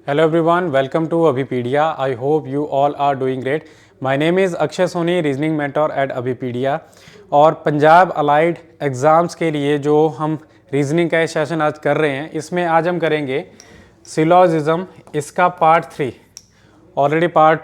Hello everyone, welcome to Abhipedia. I hope you all are doing great. My name is Akshay Soni, Reasoning Mentor at Abhipedia. और Punjab allied exams के लिए जो हम reasoning का session आज कर रहे हैं, इसमें आज हम करेंगे सिलोजिज्म, इसका पार्ट 3। ऑलरेडी पार्ट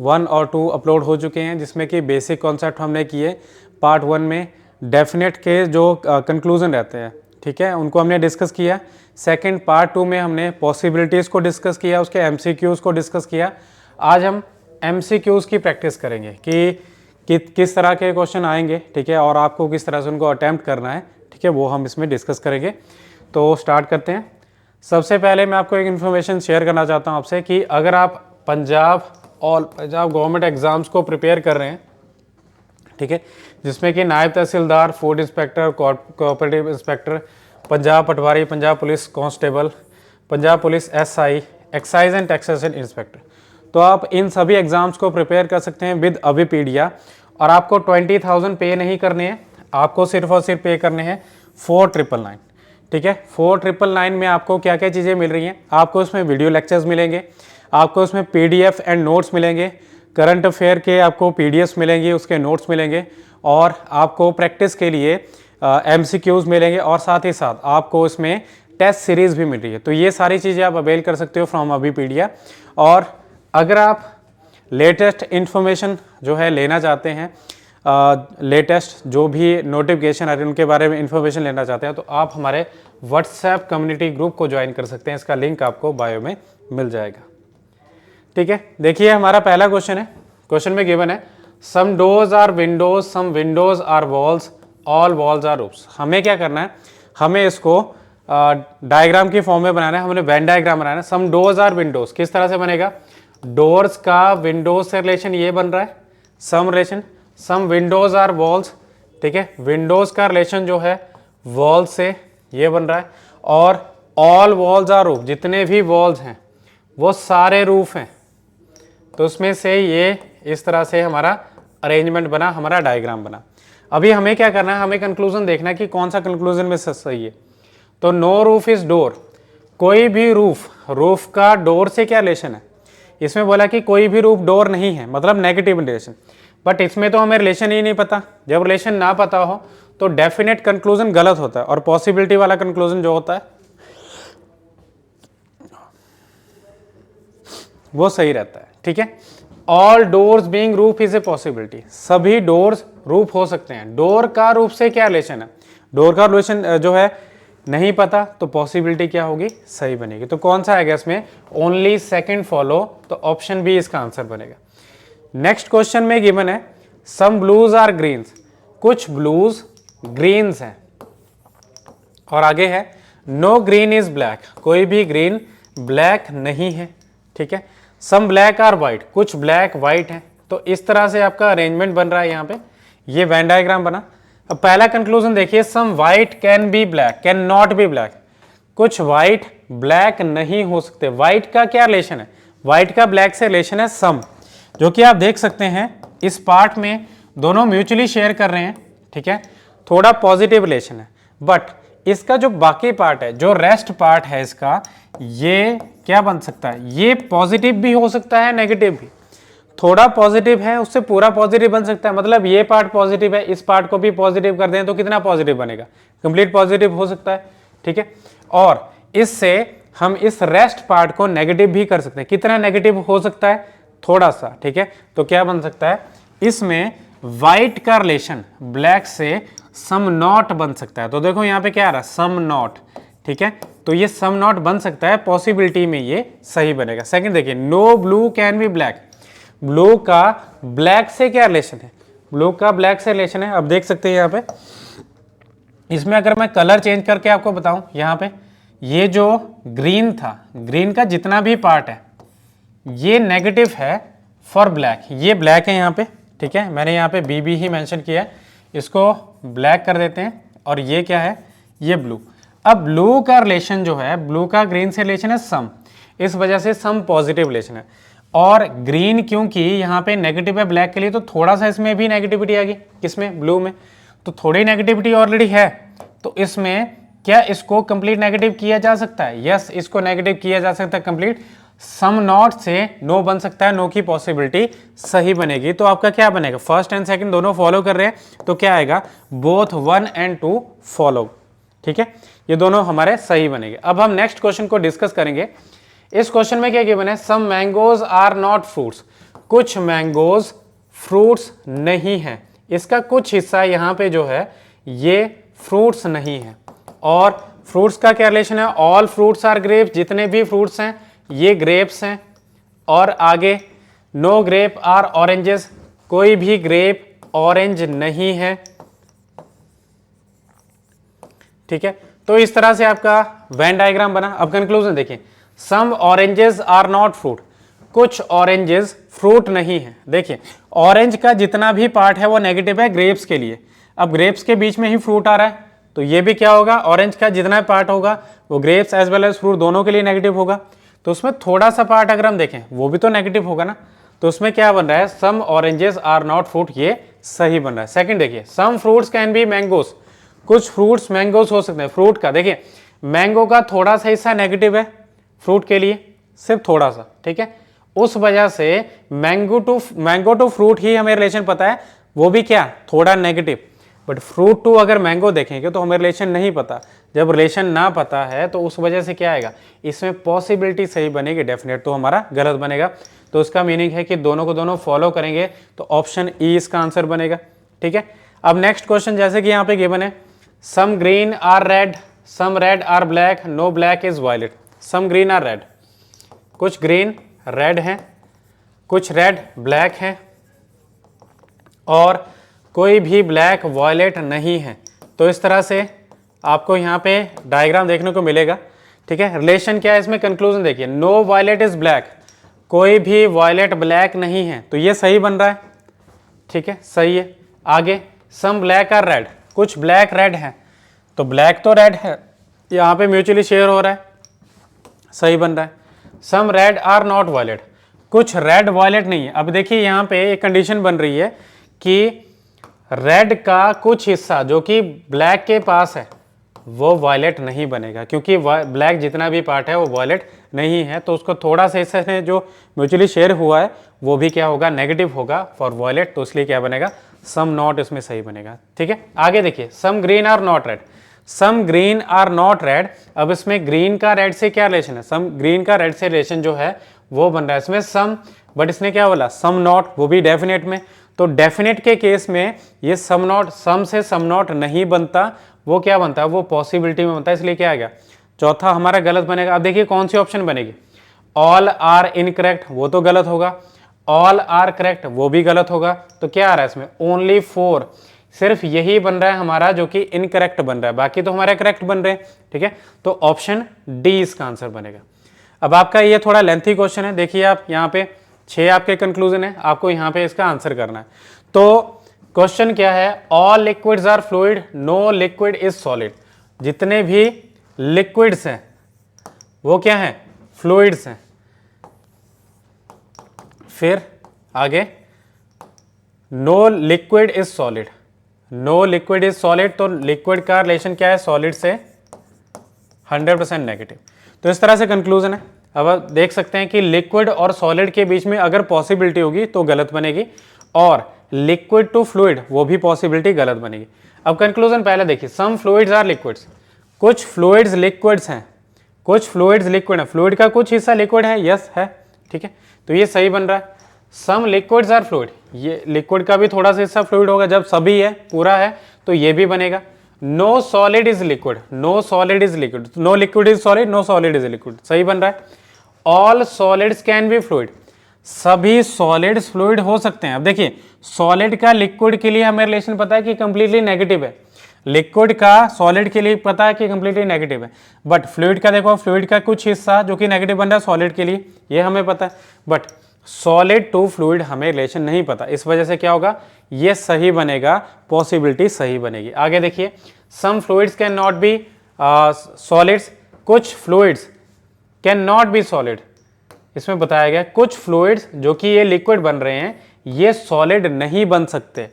1 और 2 अपलोड हो चुके हैं, जिसमें कि बेसिक कॉन्सेप्ट हमने किए। पार्ट 1 में डेफिनेट के जो कंक्लूजन रहते हैं, ठीक है, उनको हमने डिस्कस किया। सेकंड पार्ट 2 में हमने पॉसिबिलिटीज़ को डिस्कस किया, उसके एमसीक्यूज़ को डिस्कस किया। आज हम एमसीक्यूज़ की प्रैक्टिस करेंगे कि किस तरह के क्वेश्चन आएंगे, ठीक है, और आपको किस तरह से उनको अटैम्प्ट करना है, ठीक है, वो हम इसमें डिस्कस करेंगे। तो स्टार्ट करते हैं। सबसे पहले मैं आपको एक इन्फॉर्मेशन शेयर करना चाहता हूँ आपसे कि अगर आप पंजाब गवर्नमेंट एग्ज़ाम्स को प्रिपेयर कर रहे हैं, ठीक है, जिसमें कि नायब तहसीलदार, food inspector, cooperative inspector, Punjab पटवारी, Punjab police constable, Punjab police SI, excise and taxation inspector, तो आप इन सभी एग्ज़ाम्स को प्रिपेयर कर सकते हैं विद अभिपीडिया। और आपको 20,000 पे नहीं करने हैं, आपको सिर्फ और सिर्फ पे करने हैं 4,999, ठीक है। 4,999 में आपको क्या क्या चीज़ें मिल रही हैं? आपको इसमें वीडियो लेक्चर्स मिलेंगे, आपको इसमें PDF एंड नोट्स मिलेंगे, करंट अफेयर के आपको PDFs मिलेंगे, उसके नोट्स मिलेंगे, और आपको प्रैक्टिस के लिए MCQs मिलेंगे, और साथ ही साथ आपको इसमें टेस्ट सीरीज़ भी मिल रही है। तो ये सारी चीज़ें आप अवेल कर सकते हो फ्रॉम अभिपीडिया। और अगर आप लेटेस्ट इन्फॉर्मेशन जो है लेना चाहते हैं, लेटेस्ट जो भी नोटिफिकेशन आ रही है उनके बारे में इन्फॉर्मेशन लेना चाहते हैं, तो आप हमारे व्हाट्सएप कम्युनिटी ग्रुप को ज्वाइन कर सकते हैं। इसका लिंक आपको बायो में मिल जाएगा, ठीक है। देखिए हमारा पहला क्वेश्चन है। क्वेश्चन में गिवन है some doors are windows, some windows are walls, all walls are roofs. हमें क्या करना है? हमें इसको डायग्राम की फॉर्म में बनाना है। हमने वेन डायग्राम बनाना है। सम डोर्स आर विंडोज किस तरह से बनेगा? डोर्स का विंडोज से रिलेशन ये बन रहा है, some relation. Some windows are walls, ठीक है, विंडोज का रिलेशन जो है वॉल्स से ये बन रहा है। और ऑल वॉल्स आर रूफ, जितने भी वॉल्स हैं वो सारे रूफ हैं। तो उसमें से ये इस तरह से हमारा अरेंजमेंट बना, हमारा डायग्राम बना। अभी हमें क्या करना है? हमें कंक्लूजन देखना है कि कौन सा कंक्लूजन में सही है। तो नो रूफ इज डोर, कोई भी रूफ, रूफ का डोर से क्या रिलेशन है? इसमें बोला कि कोई भी रूफ डोर नहीं है, मतलब नेगेटिव रिलेशन। बट इसमें तो हमें रिलेशन ही नहीं पता। जब रिलेशन ना पता हो तो डेफिनेट कंक्लूजन गलत होता है, और पॉसिबिलिटी वाला कंक्लूजन जो होता है वो सही रहता है, ठीक है। All doors being roof is a possibility, सभी डोर्स रूफ हो सकते हैं। डोर का रूफ से क्या रिलेशन है? डोर का रिलेशन जो है नहीं पता, तो पॉसिबिलिटी क्या होगी? सही बनेगी। तो कौन सा आएगा इसमें? ओनली सेकंड फॉलो, तो ऑप्शन बी इसका आंसर बनेगा। नेक्स्ट क्वेश्चन में गिवन है सम ब्लूज आर ग्रीन्स, कुछ ब्लूज ग्रीन्स हैं। और आगे है नो ग्रीन इज ब्लैक, कोई भी ग्रीन ब्लैक नहीं है, ठीक है। सम ब्लैक आर वाइट, कुछ ब्लैक वाइट है। तो इस तरह से आपका अरेंजमेंट बन रहा है। यहाँ पे ये वेन डायग्राम बना। अब पहला कंक्लूजन देखिए, some white can be black, can not be black, कुछ वाइट ब्लैक नहीं हो सकते। वाइट का क्या रिलेशन है? वाइट का ब्लैक से रिलेशन है सम, जो कि आप देख सकते हैं इस पार्ट में दोनों म्यूचुअली शेयर कर रहे हैं, ठीक है, थोड़ा पॉजिटिव रिलेशन है। बट इसका जो बाकी पार्ट है, जो रेस्ट पार्ट है इसका, ये क्या बन सकता है? ये पॉजिटिव भी हो सकता है, नेगेटिव भी। थोड़ा पॉजिटिव है उससे पूरा पॉजिटिव बन सकता है, मतलब ये पार्ट पॉजिटिव है, इस पार्ट को भी पॉजिटिव कर दें तो कितना पॉजिटिव बनेगा? कंप्लीट पॉजिटिव हो सकता है, ठीक है। और इससे हम इस रेस्ट पार्ट को नेगेटिव भी कर सकते हैं। कितना नेगेटिव हो सकता है? थोड़ा सा, ठीक है। तो क्या बन सकता है? इसमें व्हाइट का रिलेशन ब्लैक से सम नॉट बन सकता है। तो देखो यहाँ पे क्या आ रहा है? सम नॉट, ठीक है। तो ये सम नॉट बन सकता है, पॉसिबिलिटी में ये सही बनेगा। सेकंड देखिए, no blue can be black, blue का ब्लैक से क्या रिलेशन है? ब्लू का ब्लैक से रिलेशन है। अब देख सकते हैं यहाँ पे, इसमें अगर मैं कलर चेंज करके आपको बताऊं, यहाँ पे ये जो ग्रीन था, ग्रीन का जितना भी पार्ट है ये नेगेटिव है फॉर ब्लैक। ये ब्लैक है यहाँ पे, ठीक है, मैंने यहाँ पे BB ही मेंशन किया है, इसको ब्लैक कर देते हैं। और ये क्या है? ये ब्लू। अब ब्लू का रिलेशन जो है, ब्लू का ग्रीन से रिलेशन है सम, इस वजह से सम पॉजिटिव रिलेशन है। और ग्रीन क्योंकि यहाँ पे नेगेटिव है ब्लैक के लिए, तो थोड़ा सा इसमें भी नेगेटिविटी आ गई। किसमें? ब्लू में। तो थोड़ी नेगेटिविटी ऑलरेडी है, तो इसमें क्या इसको कंप्लीट नेगेटिव किया जा सकता है? यस, इसको नेगेटिव किया जा सकता है कंप्लीट। सम नॉट से नो बन सकता है, नो की पॉसिबिलिटी सही बनेगी। तो आपका क्या बनेगा, फर्स्ट एंड सेकंड दोनों फॉलो कर रहे हैं तो क्या आएगा, बोथ 1 and 2 फॉलो। ठीक है, ये दोनों हमारे सही बनेंगे। अब हम नेक्स्ट क्वेश्चन को डिस्कस करेंगे। इस क्वेश्चन में क्या गिवन है, सम मैंगोज आर नॉट फ्रूट्स, कुछ मैंगोज फ्रूट्स नहीं है। इसका कुछ हिस्सा यहाँ पे जो है ये फ्रूट्स नहीं है। और फ्रूट्स का क्या रिलेशन है, ऑल फ्रूट्स आर ग्रेप्स, जितने भी फ्रूट्स हैं ये ग्रेप्स हैं। और आगे नो ग्रेप आर ऑरेंजेस, कोई भी ग्रेप ऑरेंज नहीं है। ठीक है, तो इस तरह से आपका वेन डायग्राम बना। अब कंक्लूजन देखिए, सम ऑरेंजेस आर नॉट फ्रूट, कुछ ऑरेंजेस फ्रूट नहीं है। देखिए ऑरेंज का जितना भी पार्ट है वो नेगेटिव है ग्रेप्स के लिए। अब ग्रेप्स के बीच में ही फ्रूट आ रहा है तो ये भी क्या होगा, ऑरेंज का जितना पार्ट होगा वो grapes as well as fruit दोनों के लिए नेगेटिव होगा। तो उसमें थोड़ा सा पार्ट अगर हम देखें वो भी तो नेगेटिव होगा ना। तो उसमें क्या बन रहा है, some oranges are not fruit, ये सही बन रहा है। सेकंड देखिए, some fruits can be mangoes, कुछ फ्रूट्स मैंगोस हो सकते हैं। फ्रूट का देखिए, मैंगो का थोड़ा सा हिस्सा नेगेटिव है फ्रूट के लिए, सिर्फ थोड़ा सा। ठीक है, उस वजह से मैंगो टू फ्रूट ही हमें रिलेशन पता है, वो भी क्या थोड़ा नेगेटिव। बट फ्रूट टू अगर मैंगो देखेंगे तो हमें रिलेशन नहीं पता। जब रिलेशन ना पता है तो उस वजह से क्या आएगा, इसमें पॉसिबिलिटी सही बनेगी, डेफिनेट तो हमारा गलत बनेगा। तो उसका मीनिंग है कि दोनों को दोनों फॉलो करेंगे तो ऑप्शन ई इसका आंसर बनेगा। ठीक है, अब नेक्स्ट क्वेश्चन जैसे कि यहाँ पे गिवन है, some green are red, some red are black, no black is violet. Some green are red, कुछ ग्रीन रेड हैं, कुछ रेड ब्लैक हैं, और कोई भी ब्लैक वायलेट नहीं है। तो इस तरह से आपको यहाँ पे डायग्राम देखने को मिलेगा। ठीक है, रिलेशन क्या है इसमें, कंक्लूजन देखिए, नो वायलेट इज ब्लैक, कोई भी वायलेट ब्लैक नहीं है, तो ये सही बन रहा है। ठीक है, सही है। आगे सम ब्लैक आर रेड, कुछ ब्लैक रेड है, तो ब्लैक तो रेड है, यहाँ पे म्यूचुअली शेयर हो रहा है, सही बन रहा है। Some red are not violet, कुछ रेड वायलेट नहीं है। अब देखिए यहाँ पे एक कंडीशन बन रही है कि रेड का कुछ हिस्सा जो कि ब्लैक के पास है वो वायलेट नहीं बनेगा, क्योंकि ब्लैक जितना भी पार्ट है वो वायलेट नहीं है। तो उसको थोड़ा सा हिस्से में जो म्यूचुअली शेयर हुआ है वो भी क्या होगा, नेगेटिव होगा फॉर वायलेट। तो इसलिए क्या बनेगा, सम नॉट इसमें सही बनेगा। ठीक है, आगे देखिए, some green are not red, some green are not red. अब इसमें ग्रीन का रेड से क्या रिलेशन है, सम ग्रीन का रेड से रिलेशन जो है वो बन रहा है इसमें सम, बट इसने क्या बोला, सम नॉट, वो भी डेफिनेट में। तो डेफिनेट के केस में ये सम नॉट, सम से सम नॉट नहीं बनता, वो क्या बनता है, वो पॉसिबिलिटी में बनता है। इसलिए क्या आ गया, चौथा हमारा गलत बनेगा। अब देखिए कौन सी ऑप्शन बनेगी, ऑल आर इनकरेक्ट, वो तो गलत होगा। ऑल आर करेक्ट, वो भी गलत होगा। तो क्या आ रहा है इसमें, ओनली 4, सिर्फ यही बन रहा है हमारा जो कि इनकरेक्ट बन रहा है, बाकी तो हमारे करेक्ट बन रहे हैं। ठीक है, तो ऑप्शन डी इसका आंसर बनेगा। अब आपका ये थोड़ा लेंथी क्वेश्चन है, देखिए आप यहाँ पे 6 आपके कंक्लूजन है, आपको यहाँ पे इसका आंसर करना है। तो क्वेश्चन क्या है, all liquids are fluid, no liquid is solid. जितने भी लिक्विड्स हैं वो क्या है, फ्लूइड्स हैं। फिर आगे no liquid is solid, no liquid is solid, तो लिक्विड का रिलेशन क्या है, सॉलिड से 100% नेगेटिव। तो इस तरह से कंक्लूजन है। अब आप देख सकते हैं कि लिक्विड और सॉलिड के बीच में अगर पॉसिबिलिटी होगी तो गलत बनेगी, और लिक्विड टू फ्लूइड वो भी पॉसिबिलिटी गलत बनेगी। अब कंक्लूजन पहले देखिए, सम फ्लूइड्स आर लिक्विड्स, कुछ फ्लूइड्स लिक्विड्स हैं, कुछ फ्लूइड्स लिक्विड है, फ्लूइड का कुछ हिस्सा लिक्विड है, यस है। ठीक है, तो ये सही बन रहा है। सम लिक्विड्स आर फ्लूइड, ये लिक्विड का भी थोड़ा सा हिस्सा फ्लूइड होगा, जब सभी है पूरा है तो ये भी बनेगा। No solid is liquid, no solid is liquid, no liquid is solid, no solid is liquid, सही बन रहा है। All solids can be fluid, सभी सॉलिड्स फ्लूइड हो सकते हैं। अब देखिए सॉलिड का लिक्विड के लिए हमें रिलेशन पता है कि कंप्लीटली नेगेटिव है, लिक्विड का सॉलिड के लिए पता है कि कंप्लीटली नेगेटिव है, बट फ्लूइड का देखो, फ्लूइड का कुछ हिस्सा जो कि नेगेटिव बन रहा है सॉलिड के लिए, ये हमें पता है, बट सॉलिड टू फ्लूइड हमें रिलेशन नहीं पता। इस वजह से क्या होगा, ये सही बनेगा, पॉसिबिलिटी सही बनेगी। आगे देखिए, some fluids can not be solids, कुछ fluids can not be solid. इसमें बताया गया कुछ फ्लूइड्स जो कि ये लिक्विड बन रहे हैं ये सॉलिड नहीं बन सकते।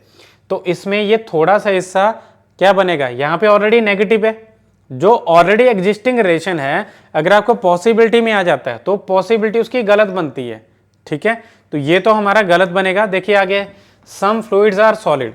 तो इसमें ये थोड़ा सा हिस्सा क्या बनेगा, यहाँ पे ऑलरेडी नेगेटिव है, जो ऑलरेडी एग्जिस्टिंग रिलेशन है अगर आपको पॉसिबिलिटी में आ जाता है तो पॉसिबिलिटी उसकी गलत बनती है, ठीक है। तो ये तो हमारा गलत बनेगा। देखिए आगे, सम फ्लूइड्स आर सॉलिड,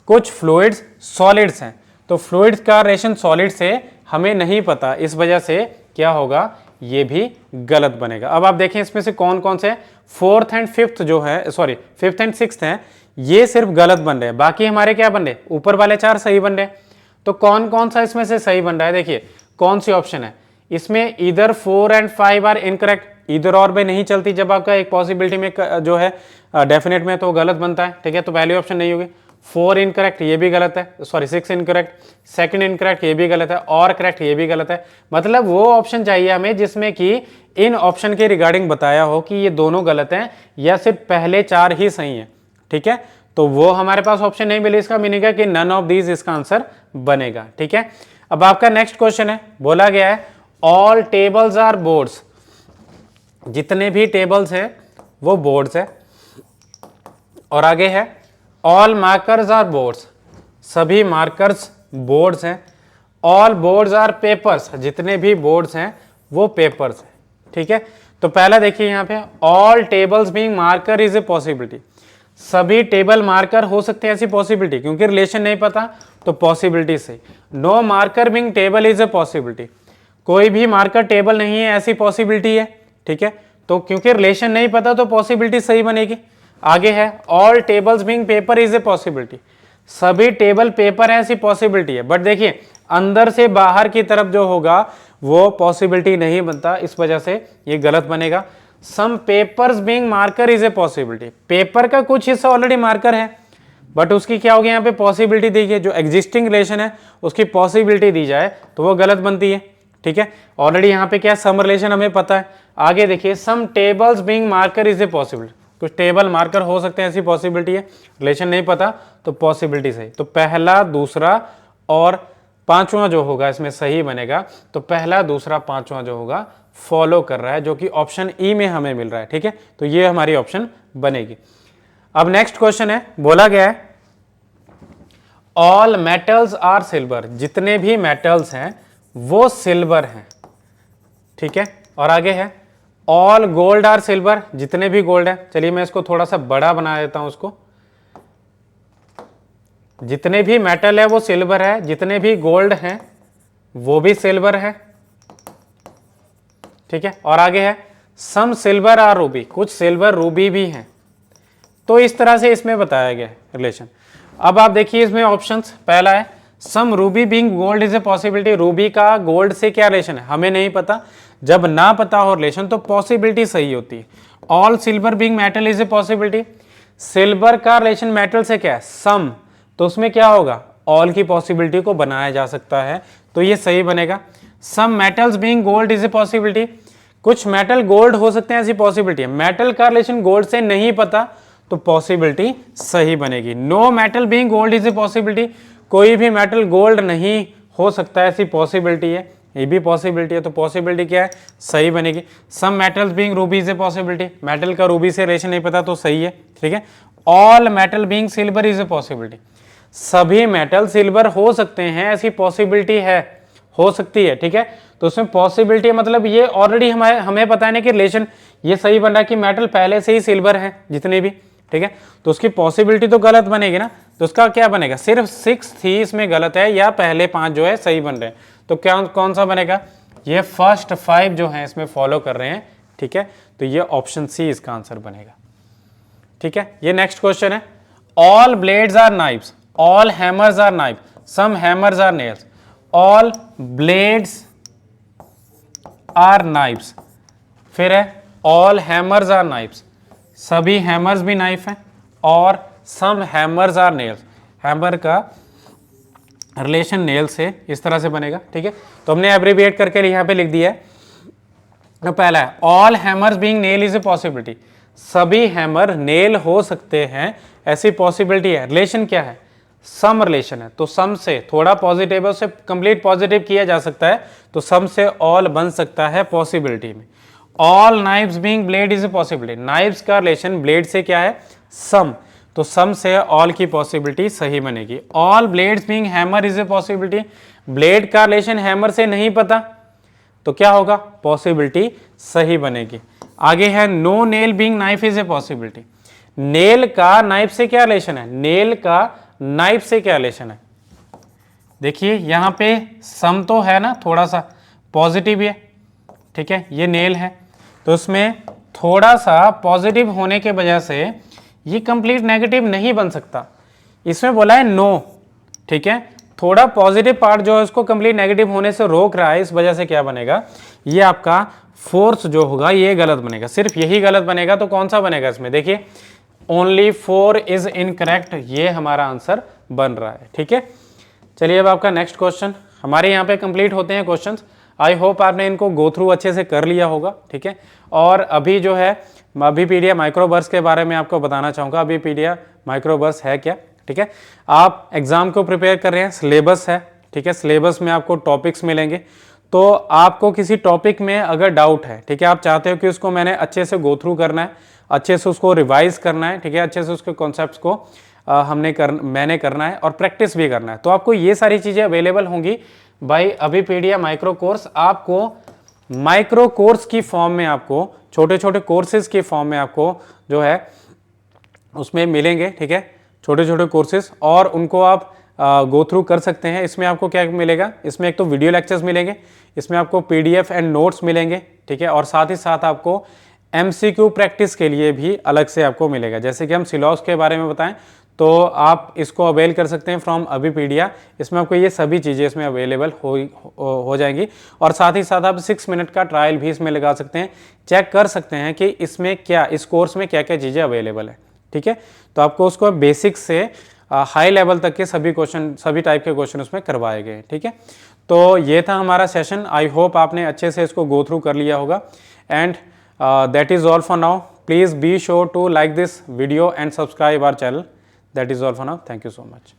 कुछ फ्लूइड्स सॉलिड्स हैं, तो फ्लूइड्स का रिलेशन सॉलिड से हमें नहीं पता, इस वजह से क्या होगा, ये भी गलत बनेगा। अब आप देखें इसमें से कौन कौन से, फोर्थ एंड फिफ्थ जो है, सॉरी फिफ्थ एंड सिक्स्थ हैं, ये सिर्फ गलत बन रहे हैं, बाकी हमारे क्या बन रहे, ऊपर वाले 4 सही बन रहे हैं। तो कौन कौन सा इसमें से सही बन रहा है, देखिए कौन सी ऑप्शन है इसमें, इधर 4 एंड 5 आर इनकरेक्ट, इधर और भी नहीं चलती जब आपका एक पॉसिबिलिटी में जो है डेफिनेट में तो गलत बनता है, ठीक है। तो पहली ऑप्शन नहीं होगी, 4 इनकरेक्ट ये भी गलत है, सॉरी 6 इनकरेक्ट, सेकंड इनकरेक्ट ये भी गलत है, और करेक्ट ये भी गलत है। मतलब वो ऑप्शन चाहिए हमें जिसमें कि इन ऑप्शन के रिगार्डिंग बताया हो कि ये दोनों गलत हैं या सिर्फ पहले 4 ही सही हैं, ठीक है। तो वो हमारे पास ऑप्शन नहीं मिले, इसका मीनिंग है कि नन ऑफ दीज इसका आंसर बनेगा, ठीक है। अब आपका नेक्स्ट क्वेश्चन है, बोला गया है ऑल टेबल्स आर बोर्ड्स, जितने भी टेबल्स हैं वो बोर्ड्स है, और आगे है ऑल मार्कर्स आर बोर्ड्स, सभी मार्कर्स बोर्ड्स हैं, ऑल बोर्ड्स आर पेपर्स, जितने भी बोर्ड्स हैं वो पेपर्स हैं, ठीक है। तो पहला देखिए यहाँ पे, all tables being marker is a possibility, सभी टेबल मार्कर हो सकते हैं, ऐसी पॉसिबिलिटी, क्योंकि रिलेशन नहीं पता तो पॉसिबिलिटी से। No marker being table is a possibility, कोई भी मार्कर टेबल नहीं है, ऐसी पॉसिबिलिटी है, ठीक है। तो क्योंकि रिलेशन नहीं पता तो पॉसिबिलिटी सही बनेगी। आगे है all tables being paper is a possibility, सभी टेबल पेपर है, ऐसी पॉसिबिलिटी है, बट देखिए अंदर से बाहर की तरफ जो होगा वो पॉसिबिलिटी नहीं बनता, इस वजह से ये गलत बनेगा। Some papers being marker is a possibility, paper का कुछ हिस्सा ऑलरेडी मार्कर है बट उसकी क्या होगी यहाँ पे पॉसिबिलिटी देखिए, जो एग्जिस्टिंग रिलेशन है उसकी पॉसिबिलिटी दी जाए तो वो गलत बनती है, ठीक है। ऑलरेडी यहाँ पे क्या सम रिलेशन हमें पता है। आगे देखिए some tables being marker is a possibility, कुछ टेबल मार्कर हो सकते हैं, ऐसी पॉसिबिलिटी है, रिलेशन नहीं पता तो पॉसिबिलिटी सही। तो पहला, दूसरा और पांचवा जो होगा इसमें सही बनेगा। तो पहला, दूसरा, पांचवा जो होगा फॉलो कर रहा है, जो कि ऑप्शन ई में हमें मिल रहा है, ठीक है। तो ये हमारी ऑप्शन बनेगी। अब नेक्स्ट क्वेश्चन है, बोला गया है ऑल मेटल्स आर सिल्वर, जितने भी मेटल्स हैं वो सिल्वर हैं, ठीक है। और आगे है ऑल गोल्ड आर सिल्वर, जितने भी गोल्ड है, चलिए मैं इसको थोड़ा सा बड़ा बना देता हूं उसको, जितने भी मेटल है वो सिल्वर है, जितने भी गोल्ड हैं वो भी सिल्वर है, ठीक है। और आगे है सम सिल्वर आर रूबी, कुछ सिल्वर रूबी भी हैं। तो इस तरह से इसमें बताया गया है रिलेशन। अब आप देखिए इसमें ऑप्शंस, पहला है some ruby being gold is a possibility, ruby का गोल्ड से क्या रिलेशन है हमें नहीं पता, जब ना पता हो रिलेशन तो पॉसिबिलिटी सही होती है। All silver being metal is a possibility, silver का रिलेशन मेटल से क्या है, सम, तो उसमें क्या होगा, ऑल की पॉसिबिलिटी को बनाया जा सकता है, तो ये सही बनेगा। Some metals being gold is a possibility, कुछ मेटल गोल्ड हो सकते हैं, ऐसी पॉसिबिलिटी है, मेटल का रिलेशन गोल्ड से नहीं पता तो पॉसिबिलिटी सही बनेगी। No metal being gold is a possibility, कोई भी मेटल गोल्ड नहीं हो सकता, ऐसी पॉसिबिलिटी है, ये भी पॉसिबिलिटी है, तो पॉसिबिलिटी क्या है, सही बनेगी। Some metals being ruby is a possibility, metal का रूबी से रिलेशन नहीं पता तो सही है, ठीक है। All metal being silver is a possibility, सभी मेटल सिल्वर हो सकते हैं, ऐसी पॉसिबिलिटी है, हो सकती है, ठीक है। तो उसमें पॉसिबिलिटी मतलब ये ऑलरेडी हमें पता है कि रिलेशन ये सही बन रहा है कि मेटल पहले से ही सिल्वर है जितने भी, ठीक है। तो उसकी पॉसिबिलिटी तो गलत बनेगी ना, तो उसका क्या बनेगा, सिर्फ 6 ही इसमें गलत है या पहले 5 जो है सही बन रहे हैं, तो क्या कौन सा बनेगा, ये फर्स्ट 5 जो है इसमें फॉलो कर रहे हैं, ठीक है। तो ये ऑप्शन सी इसका आंसर बनेगा, ठीक है। ये नेक्स्ट क्वेश्चन है all blades are knives, all hammers are knife, some hammers are nails, all blades are knives, फिर है ऑल हैमर्स आर नाइफ्स, सभी हैमर्स भी नाइफ हैं, और some hammers are nails, hammer का रिलेशन नेल से इस तरह से बनेगा, ठीक है। तो हमने एब्रीविएट करके यहाँ पे लिख दिया है। तो पहला है all hammers being nail is a possibility, सभी हैमर नेल हो सकते हैं, ऐसी पॉसिबिलिटी है। रिलेशन क्या है, सम रिलेशन है, तो सम से थोड़ा पॉजिटिव है, उसे कंप्लीट पॉजिटिव किया जा सकता है, तो सम से ऑल बन सकता है पॉसिबिलिटी में। All knifes being blade is a possibility, knifes का रिलेशन ब्लेड से क्या है, सम, तो सम से ऑल की पॉसिबिलिटी सही बनेगी। All blades being hammer is a possibility, blade का रिलेशन हैमर से नहीं पता तो क्या होगा, पॉसिबिलिटी सही बनेगी। आगे है no nail being knife is a possibility, nail का नाइफ से क्या रिलेशन है, नेल का नाइफ से क्या रिलेशन है। देखिए यहां पे सम तो है ना, थोड़ा सा पॉजिटिव है, ठीक है, ये नेल है तो इसमें थोड़ा सा पॉजिटिव होने के वजह से ये कंप्लीट नेगेटिव नहीं बन सकता। इसमें बोला है नो, ठीक है, थोड़ा पॉजिटिव पार्ट जो है उसको कंप्लीट नेगेटिव होने से रोक रहा है, इस वजह से क्या बनेगा, ये आपका फोर्स जो होगा ये गलत बनेगा, सिर्फ यही गलत बनेगा। तो कौन सा बनेगा इसमें, देखिए ओनली 4 इज इनकरेक्ट, ये हमारा आंसर बन रहा है, ठीक है। चलिए अब आपका नेक्स्ट क्वेश्चन, हमारे यहाँ पे कंप्लीट होते हैं क्वेश्चंस। आई होप आपने इनको गो थ्रू अच्छे से कर लिया होगा, ठीक है। और अभी जो है अभीपीडिया माइक्रोबर्स के बारे में आपको बताना चाहूँगा। अभीपीडिया माइक्रोबर्स है क्या, ठीक है। आप एग्जाम को प्रिपेयर कर रहे हैं, सिलेबस है, ठीक है, सिलेबस में आपको टॉपिक्स मिलेंगे। तो आपको किसी टॉपिक में अगर डाउट है, ठीक है, आप चाहते हो कि उसको मैंने अच्छे से गो थ्रू करना है, अच्छे से उसको रिवाइज करना है, ठीक है, अच्छे से उसके कॉन्सेप्ट्स को मैंने करना है और प्रैक्टिस भी करना है, तो आपको ये सारी चीज़ें अवेलेबल होंगी बाय अभीपीडिया माइक्रो कोर्स। आपको माइक्रो कोर्स की फॉर्म में, आपको छोटे छोटे कोर्सेज की फॉर्म में आपको जो है उसमें मिलेंगे, ठीक है, छोटे छोटे कोर्सेज, और उनको आप गो थ्रू कर सकते हैं। इसमें आपको क्या मिलेगा, इसमें एक तो वीडियो लेक्चर्स मिलेंगे, इसमें आपको पीडीएफ एंड नोट्स मिलेंगे, ठीक है, और साथ ही साथ आपको एमसीक्यू प्रैक्टिस के लिए भी अलग से आपको मिलेगा। जैसे कि हम सिलॉस के बारे में बताएं तो आप इसको अवेल कर सकते हैं फ्रॉम अभीपीडिया, इसमें आपको ये सभी चीज़ें इसमें अवेलेबल हो जाएंगी। और साथ ही साथ आप 6 मिनट का ट्रायल भी इसमें लगा सकते हैं, चेक कर सकते हैं कि इसमें क्या, इस कोर्स में क्या क्या चीज़ें अवेलेबल है, ठीक है। तो आपको उसको बेसिक से हाई लेवल तक के सभी क्वेश्चन, सभी टाइप के क्वेश्चन उसमें करवाए गए, ठीक है। तो ये था हमारा सेशन। आई होप आपने अच्छे से इसको गो थ्रू कर लिया होगा। And that is all for now. Please be sure to like this video and subscribe our channel. That is all for now. Thank you so much.